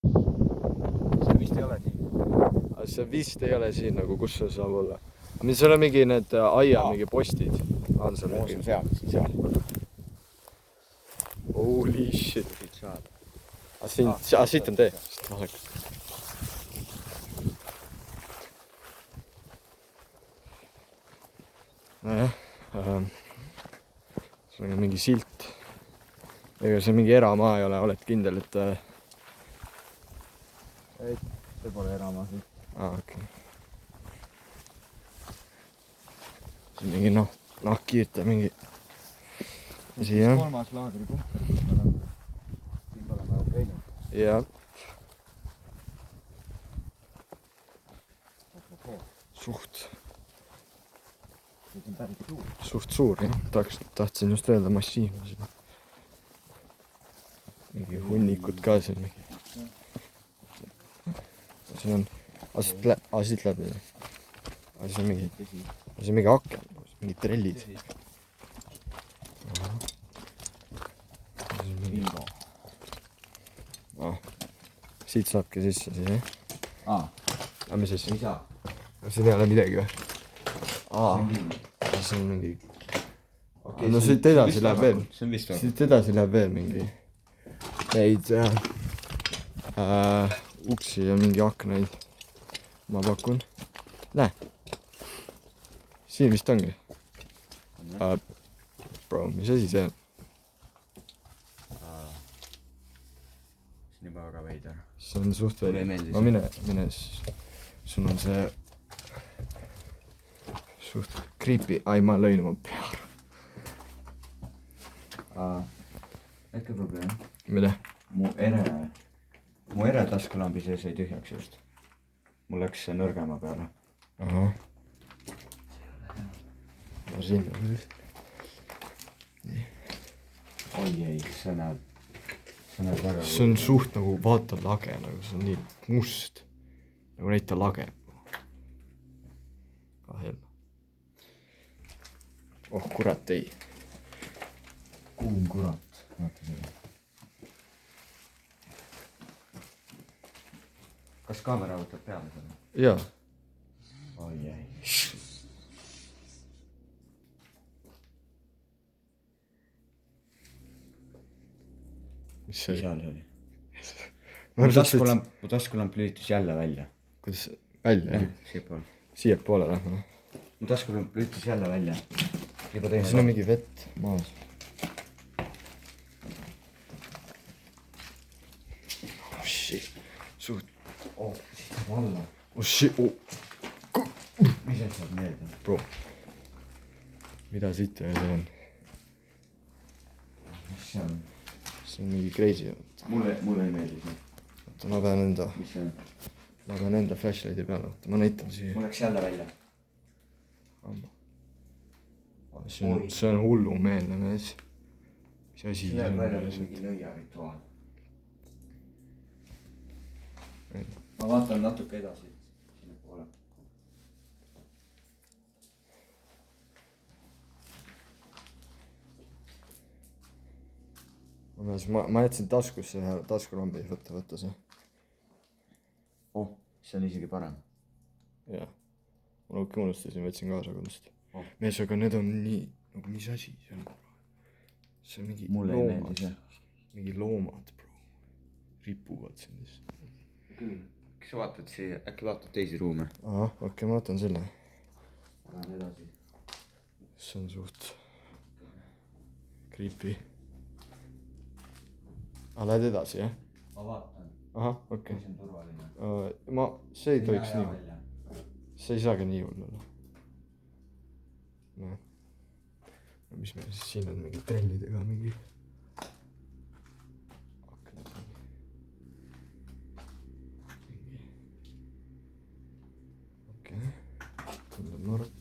see vist ei ole siin. See vist ei ole siin nagu, kus see saab olla. Mis seal on mingi need aia mingi postid? On seal mingi? Seal. Holy shit. Siit on tee. Nojah. See on mingi silt. Ega see mingi eramaa ei ole, oled kindel, et... Ei, see pole eramaa siin. Okei. See on mingi nahkkiirte mingi... Siia. 3. laagripunkt. Siin pole ma käinud. Jah. Suht suur, jah. Tahtsin just öelda massiivne. Mingi hunnikud ka siin mingi. See on... siit läbi. See on mingi aken. Mingi trellid. Siit saabki sisse siis, jah? Aga mis siis? Ei saa. Siin ei ole midagi või? See on mingi... No siit edasi läheb veel. Siit edasi läheb veel mingi... Neid uksi ja mingi aknaid. Ma pakun. Näe. Siin vist ongi. Bro, mis asi see on? Siin juba väga veidar. See on suht veidar. No mine. Sul on see... Suht creepy. Ai, ma lõin oma peale. Äkki probleem. Mida? Mu ere taskulambi sees ei tühjaks just. Mul läks see nõrgema peale. Ahah. No siin on vist. Oi ei, see näeb väga... See on suht nagu vaata lage, nagu see on nii must. Nagu näita lage. Kahel. Oh, kurat ei. Kuum kurat. Vaata seda. Kas kaamera võtab peale seda? Jaa. Oi ei. Mis see oli? Mu taskulamp lülitus jälle välja. Kuidas välja? Siiapoole lähme. Mu taskulamp lülitus jälle välja. Siin on mingi vett maas. Oh shit. Suht. Oh, siis saab alla. Oh shit. Mis see saab meelde? Bro. Mida siit veel on? Mis see on? See on mingi crazy. Mulle ei meeldi see. Oota, ma pean enda... Mis see on? Ma pean enda flashlighti peale. Oota, ma näitan siia. Mul läks jälle välja. See on hullumeelne mees. Mis asi see on? Välja mingi nõiarituaal. Ma vaatan natuke edasi. Sinne poole. Ma jätsin taskusse ühe taskulambi, võtta see. Oh, see on isegi parem. Jah. Ma unustasin, võtsin kaasa kondust. Mees, aga need on nii... Nagu mis asi see on? See on mingi mulle ei meeldi see. Mingi loomad, bro. Ripuvad siin lihtsalt. Küll. Kas sa vaatad siia? Äkki vaatad teisi ruume? Ahah, okei, ma vaatan selle. Lähen edasi. See on suht... Creepy. Lähed edasi, jah? Ma vaatan. Ahah, okei. See on turvaline. See ei tohiks nii olla. See ei saagi nii hull olla. No, mis meil siis siin on mingi trellidega mingi... Okei. Tundub nurk.